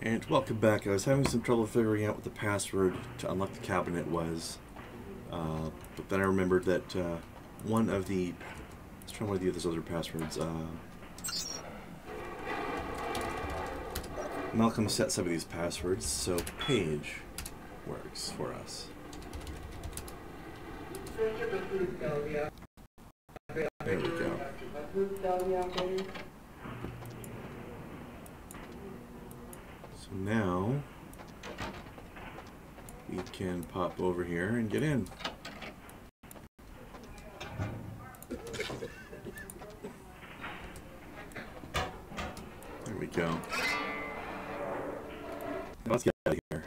And welcome back. I was having some trouble figuring out what the password to unlock the cabinet was. But then I remembered that one of the... Let's try one of the other passwords. Malcolm set some of these passwords, so Page works for us. There we go. So now we can pop over here and get in. There we go. Let's get out of here.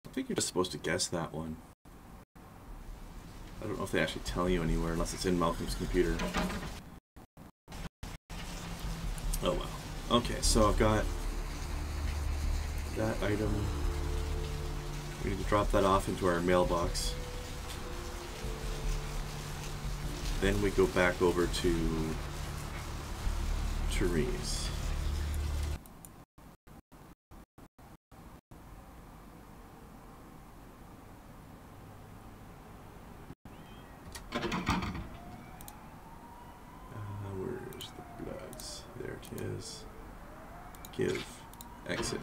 I think you're just supposed to guess that one. I don't know if they actually tell you anywhere unless it's in Malcolm's computer. Oh well. Okay, so I've got that item. We need to drop that off into our mailbox. Then we go back over to Therese. Where's the bloods? There it is. Give. Exit.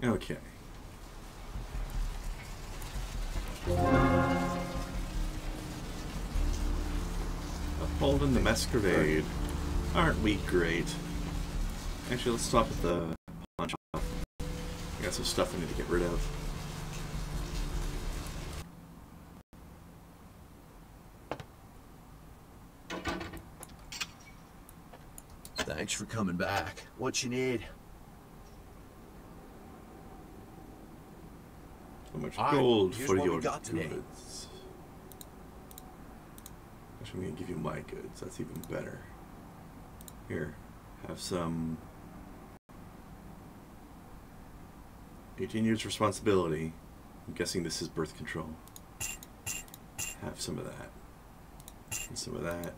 Okay. Upholding the Masquerade. Aren't we great? Actually, let's stop at the pawn shop. I got some stuff I need to get rid of. Thanks for coming back. What you need? So much gold for your got today. goods. Actually, I'm going to give you my goods. That's even better. Here, have some 18 years responsibility. I'm guessing this is birth control. Have some of that. And some of that.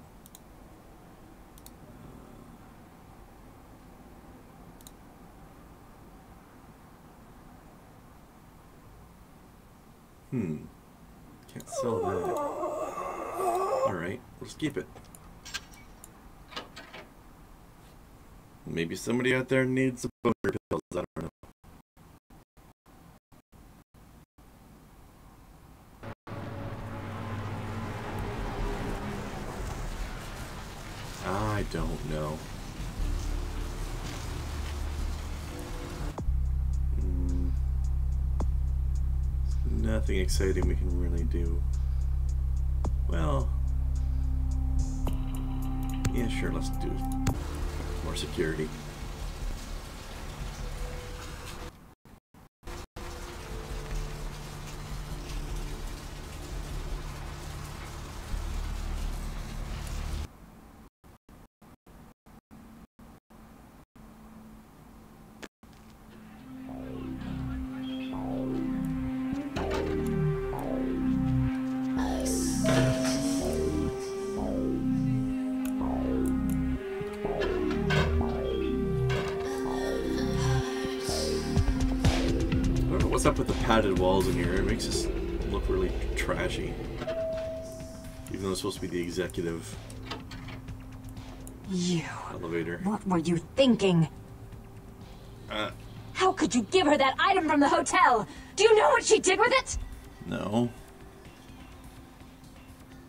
Can't sell that. Alright, we'll just keep it. Maybe somebody out there needs some boner pills, I don't know. I don't know. Nothing exciting we can really do. Well, yeah, sure, let's do more security. What's up with the padded walls in here? It makes us look really trashy. Even though it's supposed to be the executive elevator. What were you thinking? How could you give her that item from the hotel? Do you know what she did with it? No.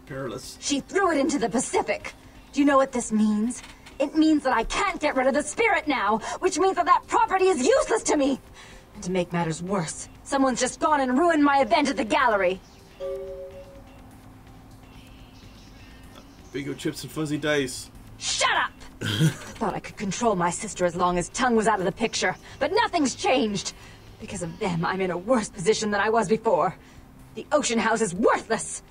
Careless. She threw it into the Pacific. Do you know what this means? It means that I can't get rid of the spirit now, which means that that property is useless to me. And to make matters worse, someone's just gone and ruined my event at the gallery. Bingo chips and fuzzy dice. Shut up! I thought I could control my sister as long as Tongue was out of the picture, but nothing's changed. Because of them, I'm in a worse position than I was before. The ocean house is worthless.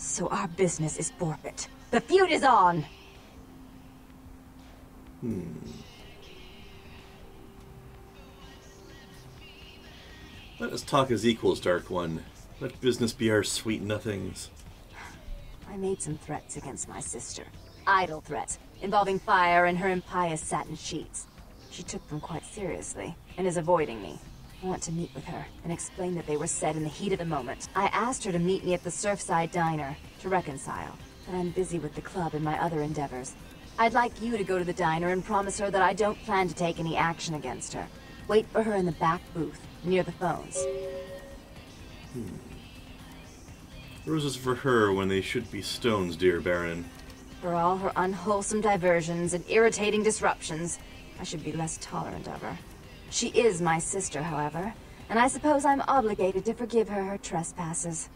So our business is forfeit. The feud is on! Let us talk as equals, Dark One. Let business be our sweet nothings. I made some threats against my sister. Idle threats, involving fire and her impious satin sheets. She took them quite seriously, and is avoiding me. I want to meet with her, and explain that they were said in the heat of the moment. I asked her to meet me at the Surfside Diner, to reconcile, but I'm busy with the club and my other endeavors. I'd like you to go to the diner and promise her that I don't plan to take any action against her. Wait for her in the back booth, near the phones. Roses for her when they should be stones, dear Baron. For all her unwholesome diversions and irritating disruptions, I should be less tolerant of her. She is my sister, however, and I suppose I'm obligated to forgive her her trespasses.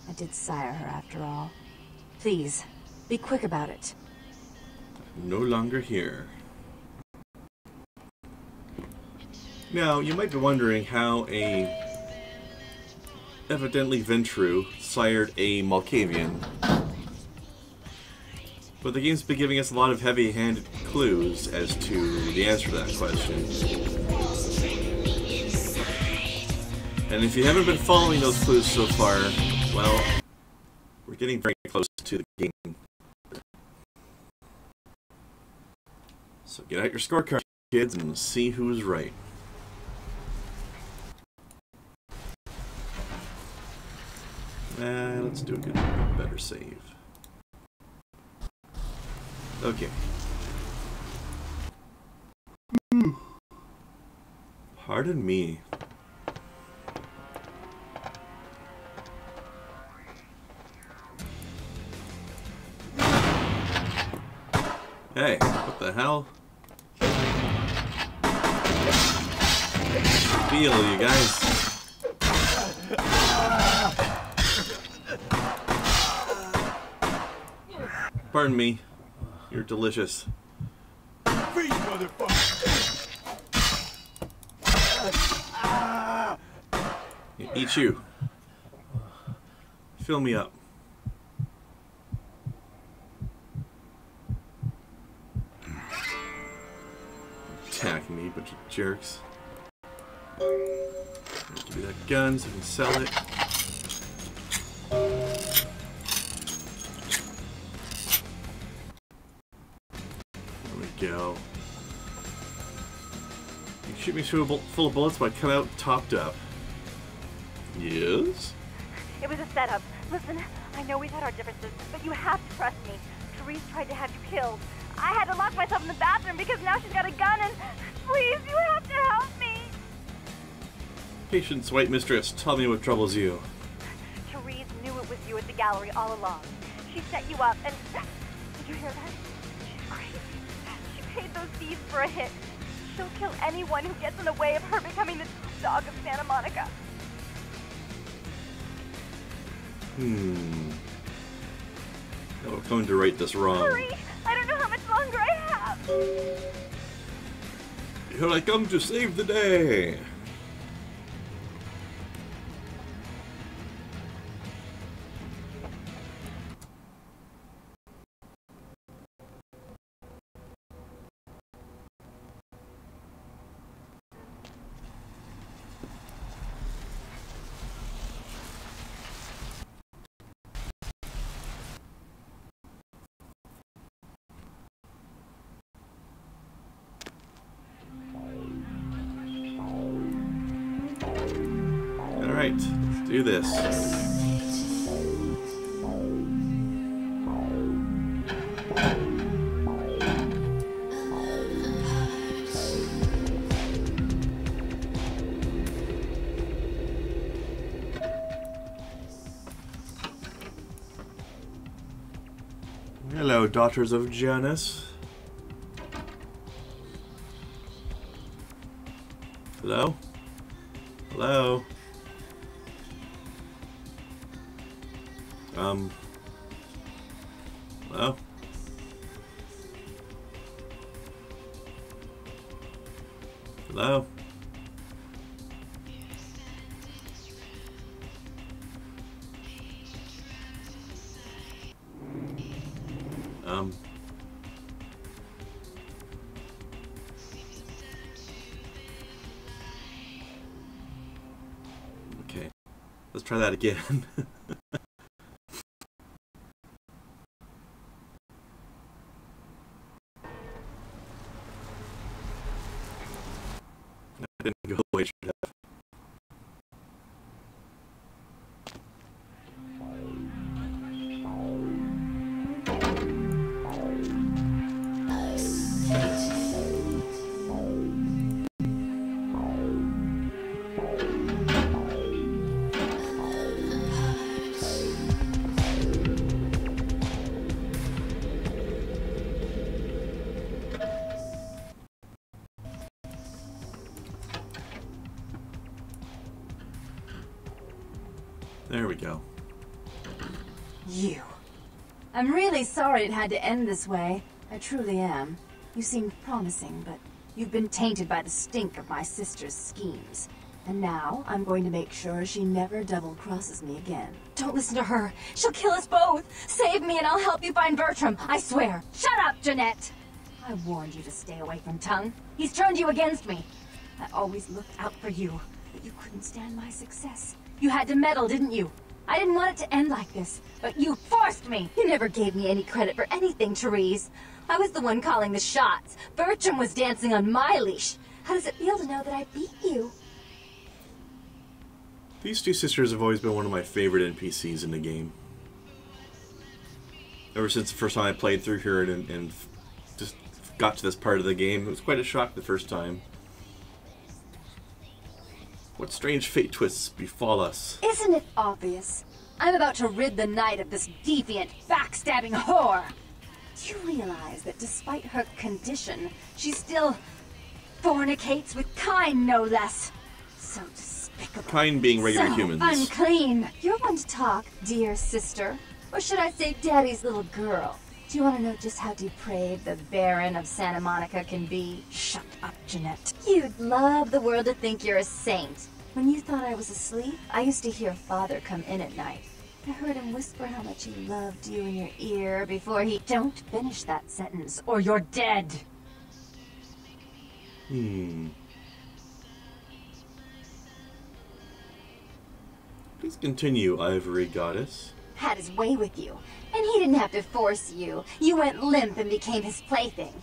I did sire her, after all. Please, be quick about it. No longer here. Now, you might be wondering how a evidently Ventru sired a Malkavian. But the game's been giving us a lot of heavy-handed clues as to the answer to that question. And if you haven't been following those clues so far, well, we're getting very close to the game. So get out your scorecard, kids, and see who's right. Let's do a better save. Okay. Pardon me. Hey, what the hell? Feel you guys. Pardon me. You're delicious. Freeze, motherfucker! Eat you. Fill me up. Attack me, bunch of jerks. Give me that gun so I can sell it. There we go. You shoot me full of bullets, but I come out topped up. Yes? It was a setup. Listen, I know we've had our differences, but you have to trust me. Therese tried to have you killed. I had to lock myself in the bathroom because now she's got a gun and... Please, you have to help me! Patience, white mistress, tell me what troubles you. Therese knew it was you at the gallery all along. She set you up and... Did you hear that? She's crazy. She paid those thieves for a hit. She'll kill anyone who gets in the way of her becoming the dog of Santa Monica. I'm going to right this wrong. Hurry! I don't know how much longer I have! Here I come to save the day! Alright, let's do this. Hello, daughters of Janus. Hello? Hello? Hello? Hello? Okay, let's try that again. That didn't go the way it should have. There we go. You. I'm really sorry it had to end this way. I truly am. You seemed promising, but you've been tainted by the stink of my sister's schemes. And now, I'm going to make sure she never double-crosses me again. Don't listen to her. She'll kill us both. Save me and I'll help you find Bertram. I swear. Shut up, Jeanette. I warned you to stay away from Tongue. He's turned you against me. I always looked out for you, but you couldn't stand my success. You had to meddle, didn't you? I didn't want it to end like this, but you forced me. You never gave me any credit for anything, Therese. I was the one calling the shots. Bertram was dancing on my leash. How does it feel to know that I beat you? These two sisters have always been one of my favorite NPCs in the game. Ever since the first time I played through here and just got to this part of the game, it was quite a shock the first time. What strange fate twists befall us? Isn't it obvious? I'm about to rid the night of this deviant, backstabbing whore. Do you realize that despite her condition, she still fornicates with Kind, no less? So despicable. Kind being regular so humans. Unclean. You're one to talk, dear sister. Or should I say daddy's little girl? Do you want to know just how depraved the Baron of Santa Monica can be? Shut up, Jeanette. You'd love the world to think you're a saint. When you thought I was asleep, I used to hear Father come in at night. I heard him whisper how much he loved you in your ear before he... Don't finish that sentence, or you're dead. Please continue, Ivory Goddess. Had his way with you, and he didn't have to force you. You went limp and became his plaything.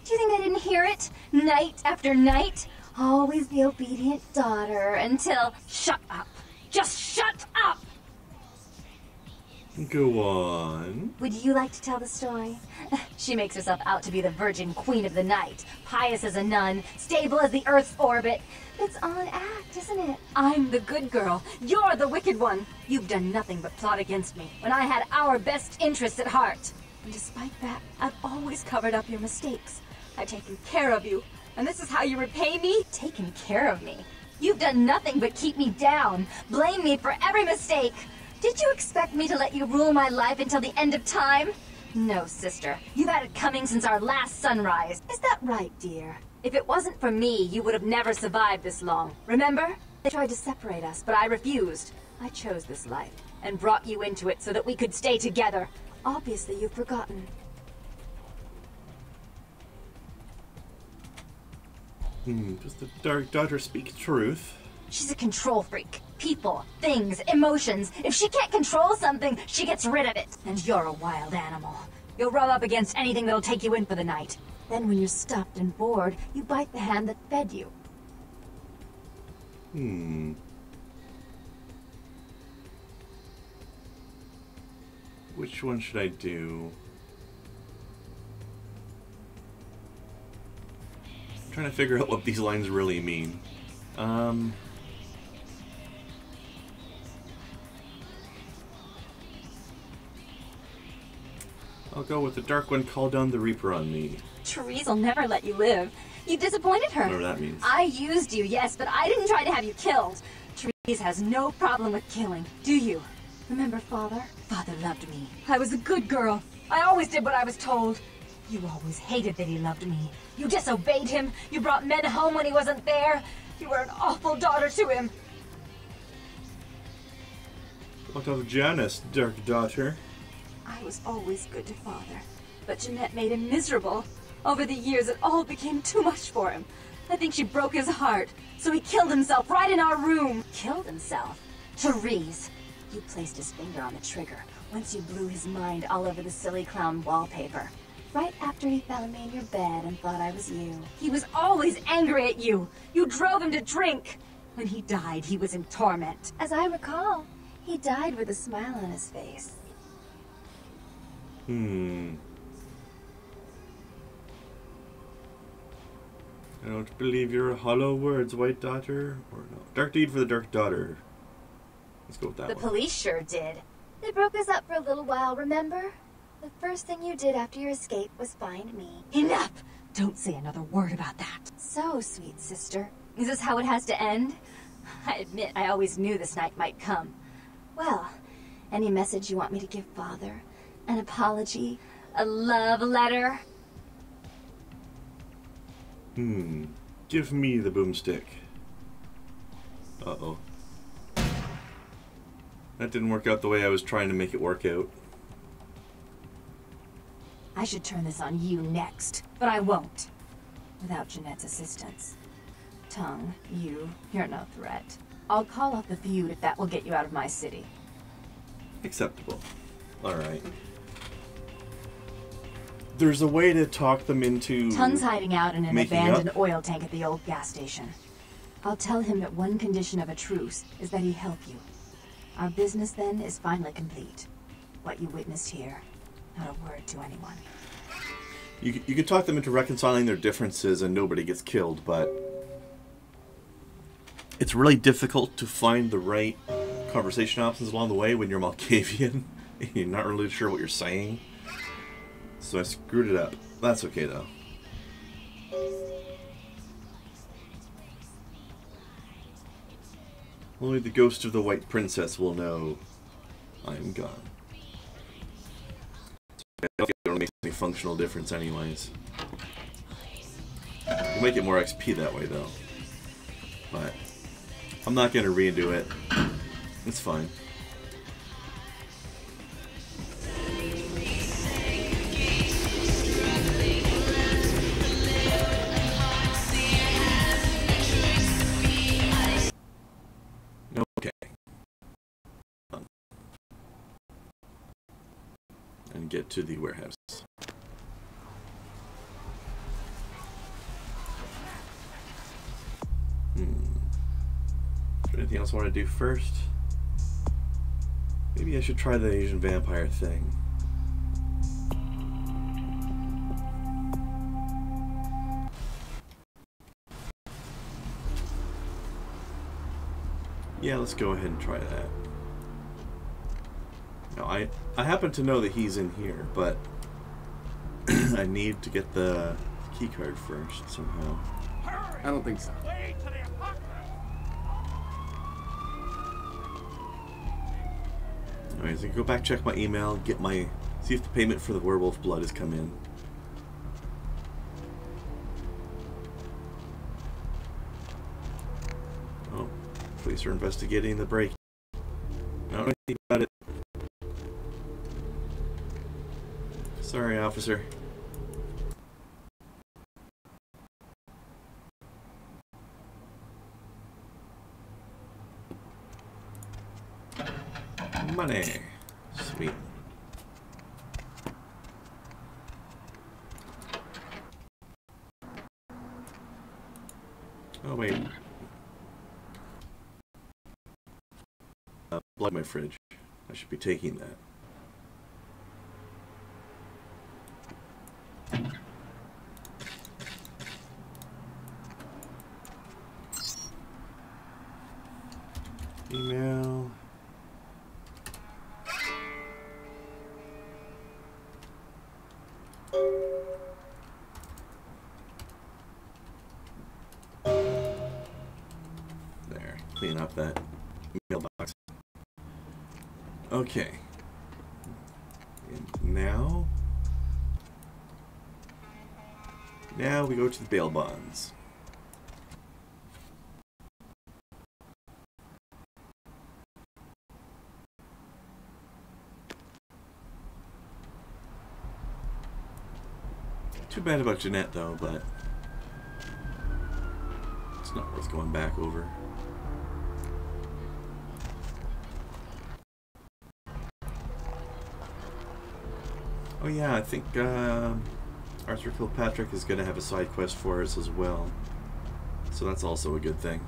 Do you think I didn't hear it? Night after night? Always the obedient daughter until... Shut up. Just shut up! Go on. Would you like to tell the story? She makes herself out to be the virgin queen of the night, pious as a nun, stable as the Earth's orbit. It's all an act, isn't it? I'm the good girl. You're the wicked one. You've done nothing but plot against me when I had our best interests at heart. And despite that, I've always covered up your mistakes. I've taken care of you. And this is how you repay me? Taken care of me. You've done nothing but keep me down, blame me for every mistake. Did you expect me to let you rule my life until the end of time? No, sister. You've had it coming since our last sunrise. Is that right, dear? If it wasn't for me, you would have never survived this long. Remember? They tried to separate us, but I refused. I chose this life, and brought you into it so that we could stay together. Obviously, you've forgotten. Does the Dark Daughter speak truth? She's a control freak. People, things, emotions. If she can't control something, she gets rid of it. And you're a wild animal. You'll rub up against anything that'll take you in for the night. Then when you're stuffed and bored, you bite the hand that fed you. Which one should I do? I'm trying to figure out what these lines really mean. I'll go with the Dark One called down the Reaper on me. Therese will never let you live. You disappointed her. Whatever that means. I used you, yes, but I didn't try to have you killed. Therese has no problem with killing, do you? Remember Father? Father loved me. I was a good girl. I always did what I was told. You always hated that he loved me. You disobeyed him. You brought men home when he wasn't there. You were an awful daughter to him. What of Janus, Dark Daughter? I was always good to Father. But Jeanette made him miserable. Over the years, it all became too much for him. I think she broke his heart, so he killed himself right in our room. Killed himself? Therese, you placed his finger on the trigger once you blew his mind all over the silly clown wallpaper. Right after he found me in your bed and thought I was you. He was always angry at you. You drove him to drink. When he died, he was in torment. As I recall, he died with a smile on his face. I don't believe your hollow words, White Daughter. Or no. Dark deed for the Dark Daughter. Let's go with that The one. police sure did. They broke us up for a little while, remember? The first thing you did after your escape was find me. Enough! Don't say another word about that. So, sweet sister. Is this how it has to end? I admit, I always knew this night might come. Well, any message you want me to give Father? An apology? A love letter? Give me the boomstick. Uh-oh. That didn't work out the way I was trying to make it work out. I should turn this on you next, but I won't. Without Jeanette's assistance. Tongue, you're no threat. I'll call off the feud if that will get you out of my city. Acceptable. Alright. There's a way to talk them into... Tongue's hiding out in an making abandoned up. oil tank at the old gas station. I'll tell him that one condition of a truce is that he help you. Our business then is finally complete. What you witnessed here, not a word to anyone. You can talk them into reconciling their differences and nobody gets killed, but... it's really difficult to find the right conversation options along the way when you're Malkavian. You're not really sure what you're saying. So I screwed it up. That's okay, though. Only the ghost of the White Princess will know I am gone. I don't think it really makes any functional difference anyways. You might get more XP that way, though. But I'm not going to redo it. It's fine. Okay. And get to the warehouse. Is there anything else I want to do first? Maybe I should try the Asian vampire thing. Yeah, let's go ahead and try that. Now, I happen to know that he's in here, but I need to get the key card first somehow. I don't think so. Alright, so I can go back, check my email, see if the payment for the werewolf blood has come in. Oh, police are investigating the break. I don't know anything about it. Sorry, officer. Money. Sweet. Oh, wait. Blood in my fridge. I should be taking that. Email. There, clean up that mailbox. Okay. And now we go to the bail bonds. Too bad about Jeanette, though, but it's not worth going back over. Oh yeah, I think Arthur Kilpatrick is going to have a side quest for us as well. So that's also a good thing.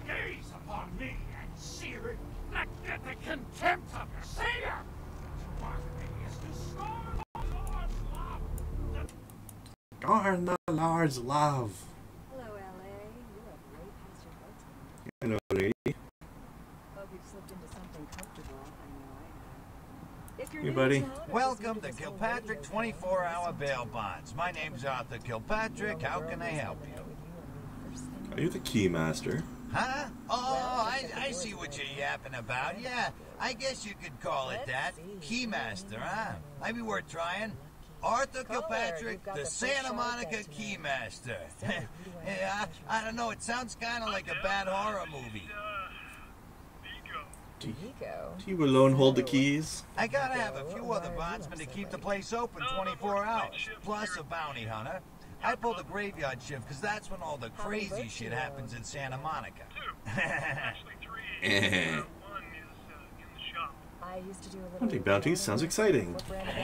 Gaze upon me and see reflected the contempt of your Savior. To mock me is to scorn the Lord's love. Scorn the Lord's love. Hello, LA. You have way past your bedtime. Hello, lady. Hope you've slipped into something comfortable. I know I have. If you're Hey, new buddy. to town or Welcome listening to this on Kilpatrick radio, 24-hour bail bonds. My name's Arthur Kilpatrick. How can I help you? Are you the keymaster? Huh? Oh, I see what you're yapping about. Yeah, I guess you could call it that. Keymaster, huh? Might be worth trying. Arthur Kilpatrick, the Santa Monica Keymaster. Yeah, I don't know. It sounds kind of like a bad horror movie. Do Nico. you alone hold the keys? I gotta have a few other bondsmen to keep the place open 24 hours, plus a bounty hunter. I pull the graveyard shift because that's when all the crazy shit happens in Santa Monica. I used to do a little Hunting bounties sounds exciting.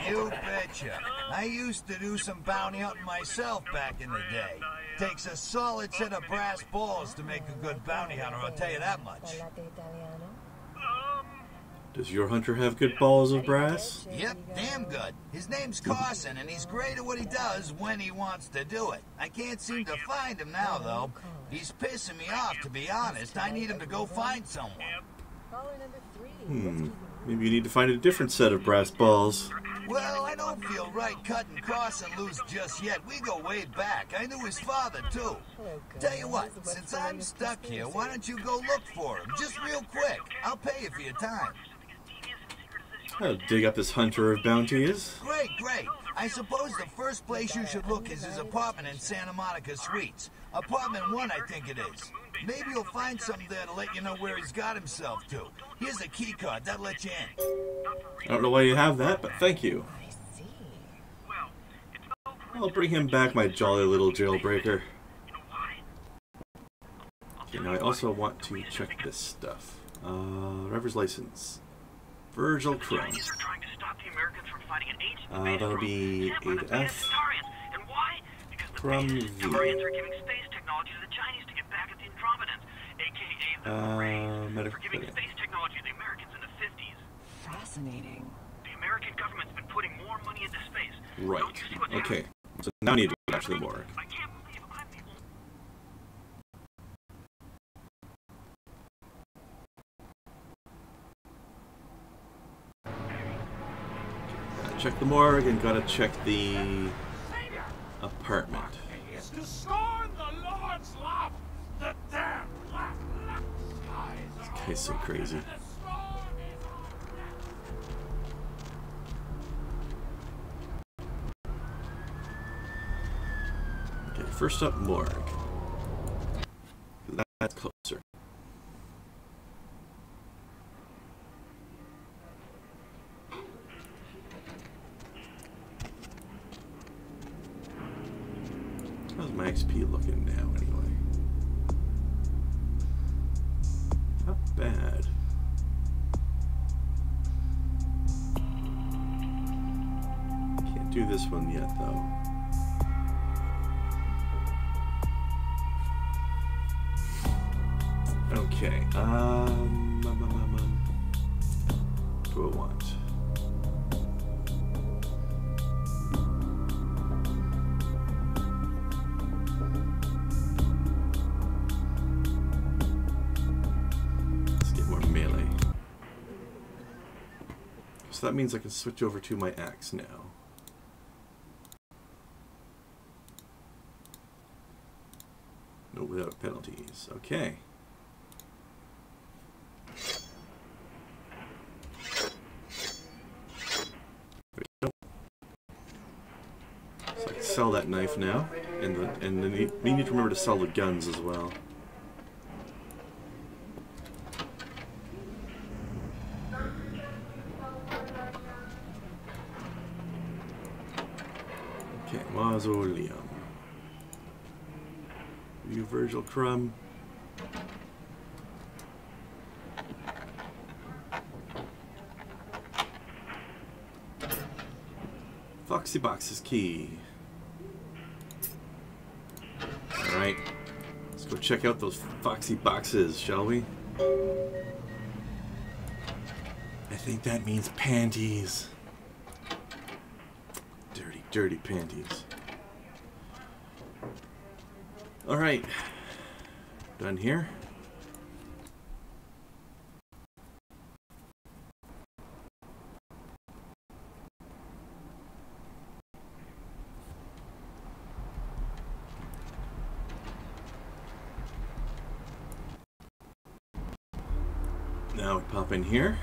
You betcha. I used to do some bounty hunting myself back in the day. Takes a solid set of brass balls to make a good bounty hunter, I'll tell you that much. Does your hunter have good balls of brass? Yep, damn good. His name's Carson, and he's great at what he does when he wants to do it. I can't seem to find him now, though. He's pissing me off, to be honest. I need him to go find someone. Caller number 3. Maybe you need to find a different set of brass balls. Well, I don't feel right cutting Carson loose just yet. We go way back. I knew his father, too. Tell you what, since I'm stuck here, why don't you go look for him? Just real quick. I'll pay you for your time. I'll dig up this hunter of bounties. Great, great. I suppose the first place you should look is his apartment in Santa Monica Suites. Apartment 1, I think it is. Maybe you'll find something there to let you know where he's got himself to. Here's a key card. That'll let you in. I don't know why you have that, but thank you. I see. I'll bring him back, my jolly little jailbreaker. Okay, now I also want to check this stuff. Driver's license. Virgil Crumb. That'll be A to F. Crumb V. Medical clinic. Fascinating. The American government's been putting more money into space. Right. Okay. So now I need to go back to the morgue. I can't believe I'm Check the morgue and gotta check the apartment. Is to scorn the Lord's love. The damn black skies. This guy's so crazy. Okay, first up, morgue. That's closer. How's my XP looking now, anyway? Not bad. Can't do this one yet, though. Okay, what do I want? Let's get more melee. So that means I can switch over to my axe now. No, without penalties. Okay. So I can sell that knife now, and then we need to remember to sell the guns as well. Mausoleum. You Virgil Crumb. Foxy Box's key. Alright. Let's go check out those Foxy Boxes, shall we? I think that means panties. Dirty, dirty panties. Alright. Done here. Now we pop in here.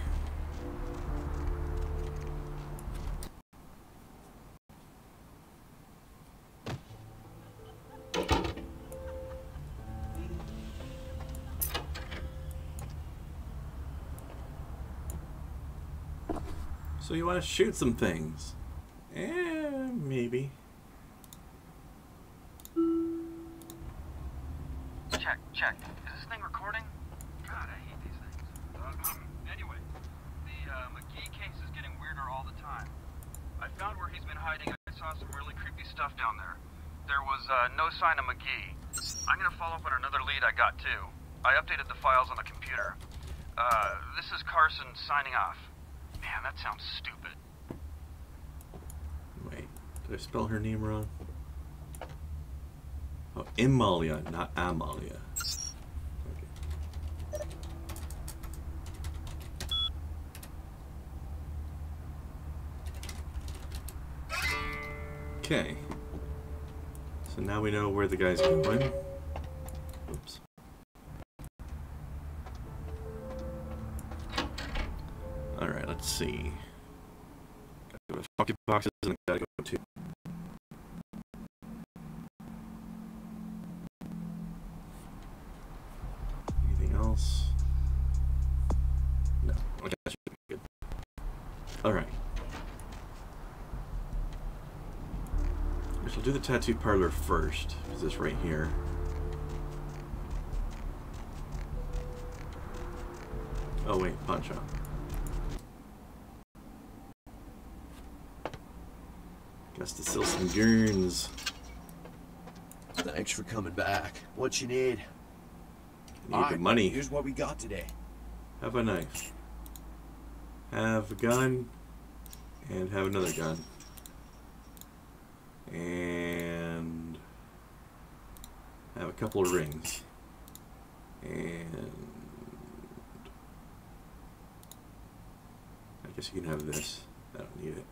So you want to shoot some things? Maybe. Check, check. Is this thing recording? God, I hate these things. Anyway, the McGee case is getting weirder all the time. I found where he's been hiding. I saw some really creepy stuff down there. There was no sign of McGee. I'm gonna follow up on another lead I got too. I updated the files on the computer. This is Carson signing off. Man, that sounds stupid. Wait, did I spell her name wrong? Oh, Amalia, not Amalia. Okay. So now we know where the guy's going. Oops. Alright, let's see. Gotta go to pocket boxes and I gotta go to. Anything else? No. Okay, that should be good. Alright. I'll do the tattoo parlor first, because it's right here. Oh wait, pawn shop. Guess to sell some gurns. Thanks for coming back. What you need? I need the money. Here's what we got today. Have a knife. Have a gun. And have another gun. And have a couple of rings. And I guess you can have this. I don't need it.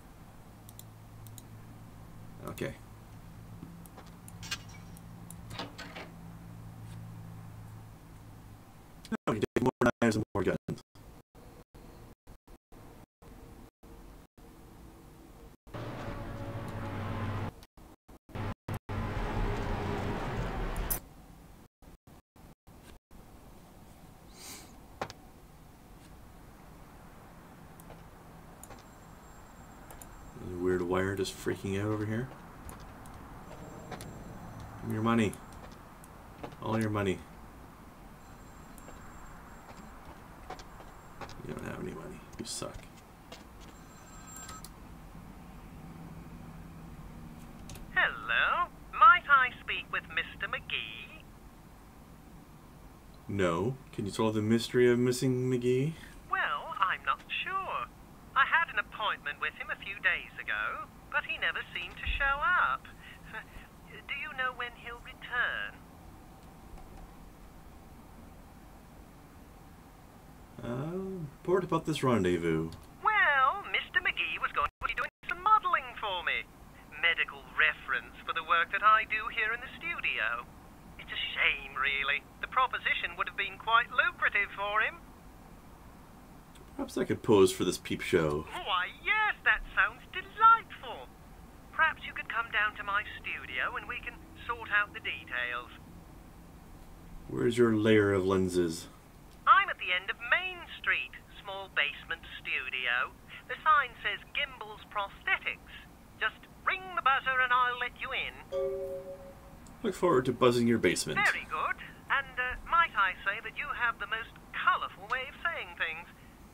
Okay. Now we can take more knives and more guns. Weird wire just freaking out over here. Give me your money. All your money. You don't have any money. You suck. Hello? Might I speak with Mr. McGee? No. Can you solve the mystery of missing McGee? Well, I'm not sure. I had an appointment with him a few days ago, but he never seemed to show up. Do you know when he'll return? Report about this rendezvous. Well, Mr. McGee was going to be doing some modeling for me. Medical reference for the work that I do here in the studio. It's a shame, really. The proposition would have been quite lucrative for him. Perhaps I could pose for this peep show. Why, yes, that sounds delightful. Perhaps you could come down to my studio and we can sort out the details. Where's your layer of lenses? I'm at the end of Main Street, small basement studio. The sign says Gimbals Prosthetics. Just ring the buzzer and I'll let you in. Look forward to buzzing your basement. Very good. And might I say that you have the most colourful way of saying things.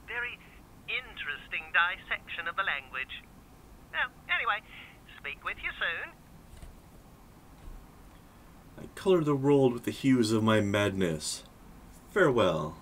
Very interesting dissection of the language. Well, anyway, speak with you soon. I color the world with the hues of my madness. Farewell.